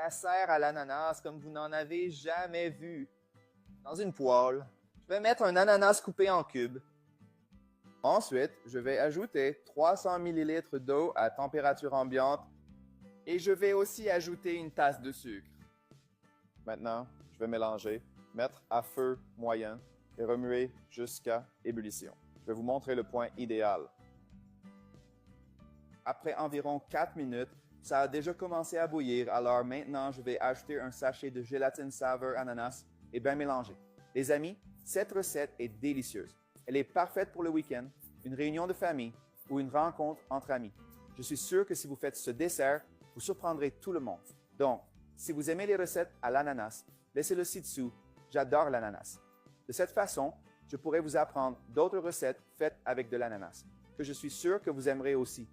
dessert à l'ananas comme vous n'en avez jamais vu. Dans une poêle, je vais mettre un ananas coupé en cubes. Ensuite, je vais ajouter 300 ml d'eau à température ambiante et je vais aussi ajouter une tasse de sucre. Maintenant, je vais mélanger, mettre à feu moyen et remuer jusqu'à ébullition. Je vais vous montrer le point idéal. Après environ 4 minutes, ça a déjà commencé à bouillir, alors maintenant je vais ajouter un sachet de gélatine saveur ananas et bien mélanger. Les amis, cette recette est délicieuse. Elle est parfaite pour le week-end, une réunion de famille ou une rencontre entre amis. Je suis sûr que si vous faites ce dessert, vous surprendrez tout le monde. Donc, si vous aimez les recettes à l'ananas, laissez-le ci-dessous. J'adore l'ananas. De cette façon, je pourrais vous apprendre d'autres recettes faites avec de l'ananas, que je suis sûr que vous aimerez aussi.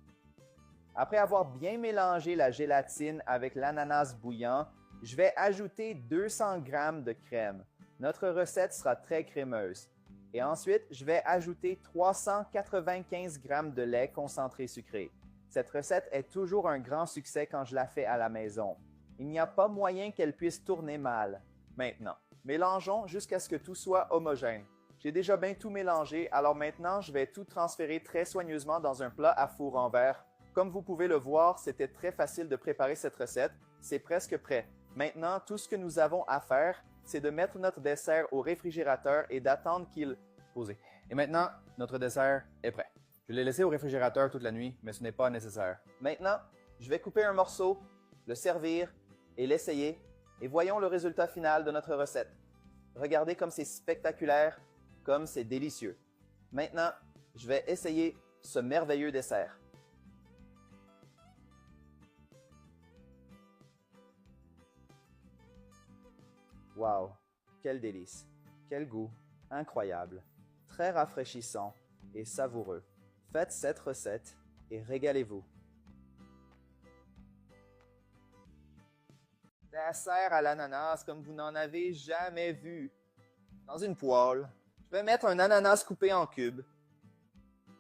Après avoir bien mélangé la gélatine avec l'ananas bouillant, je vais ajouter 200 g de crème. Notre recette sera très crémeuse. Et ensuite, je vais ajouter 395 g de lait concentré sucré. Cette recette est toujours un grand succès quand je la fais à la maison. Il n'y a pas moyen qu'elle puisse tourner mal. Maintenant, mélangeons jusqu'à ce que tout soit homogène. J'ai déjà bien tout mélangé, alors maintenant, je vais tout transférer très soigneusement dans un plat à four en verre. Comme vous pouvez le voir, c'était très facile de préparer cette recette. C'est presque prêt. Maintenant, tout ce que nous avons à faire, c'est de mettre notre dessert au réfrigérateur et d'attendre qu'il pose. Et maintenant, notre dessert est prêt. Je l'ai laissé au réfrigérateur toute la nuit, mais ce n'est pas nécessaire. Maintenant, je vais couper un morceau, le servir et l'essayer, et voyons le résultat final de notre recette. Regardez comme c'est spectaculaire, comme c'est délicieux. Maintenant, je vais essayer ce merveilleux dessert. Wow, quel délice, quel goût, incroyable, très rafraîchissant et savoureux. Faites cette recette et régalez-vous. Dessert à l'ananas comme vous n'en avez jamais vu. Dans une poêle, je vais mettre un ananas coupé en cubes.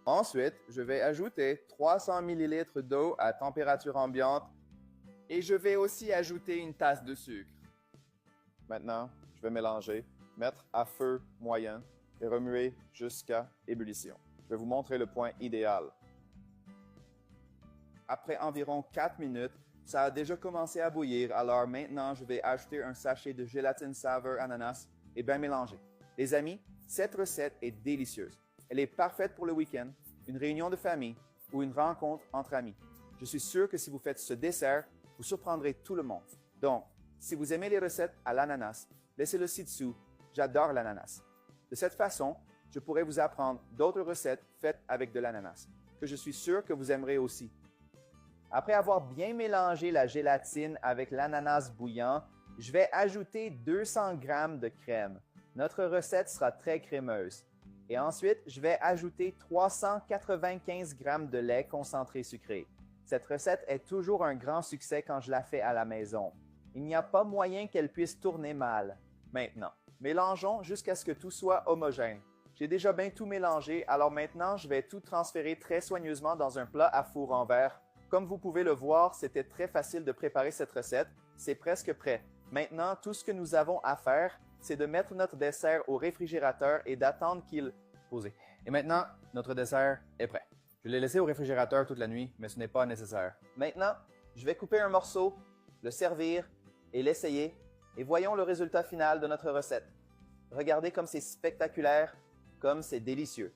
Ensuite, je vais ajouter 300 ml d'eau à température ambiante et je vais aussi ajouter une tasse de sucre. Maintenant, je vais mélanger, mettre à feu moyen et remuer jusqu'à ébullition. Je vais vous montrer le point idéal. Après environ 4 minutes, ça a déjà commencé à bouillir, alors maintenant je vais ajouter un sachet de gélatine saveur ananas et bien mélanger. Les amis, cette recette est délicieuse. Elle est parfaite pour le week-end, une réunion de famille ou une rencontre entre amis. Je suis sûr que si vous faites ce dessert, vous surprendrez tout le monde. Donc, si vous aimez les recettes à l'ananas, laissez-le ci-dessous. J'adore l'ananas. De cette façon, je pourrais vous apprendre d'autres recettes faites avec de l'ananas, que je suis sûr que vous aimerez aussi. Après avoir bien mélangé la gélatine avec l'ananas bouillant, je vais ajouter 200 g de crème. Notre recette sera très crémeuse. Et ensuite, je vais ajouter 395 g de lait concentré sucré. Cette recette est toujours un grand succès quand je la fais à la maison. Il n'y a pas moyen qu'elle puisse tourner mal. Maintenant, mélangeons jusqu'à ce que tout soit homogène. J'ai déjà bien tout mélangé, alors maintenant je vais tout transférer très soigneusement dans un plat à four en verre. Comme vous pouvez le voir, c'était très facile de préparer cette recette. C'est presque prêt. Maintenant, tout ce que nous avons à faire, c'est de mettre notre dessert au réfrigérateur et d'attendre qu'il pose. Et maintenant, notre dessert est prêt. Je l'ai laissé au réfrigérateur toute la nuit, mais ce n'est pas nécessaire. Maintenant, je vais couper un morceau, le servir et l'essayer, et voyons le résultat final de notre recette. Regardez comme c'est spectaculaire, comme c'est délicieux.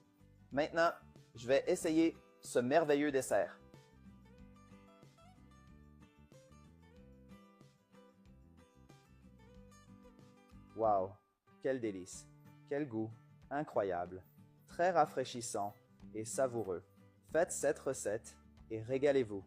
Maintenant, je vais essayer ce merveilleux dessert. Wow, quel délice, quel goût, incroyable, très rafraîchissant et savoureux. Faites cette recette et régalez-vous.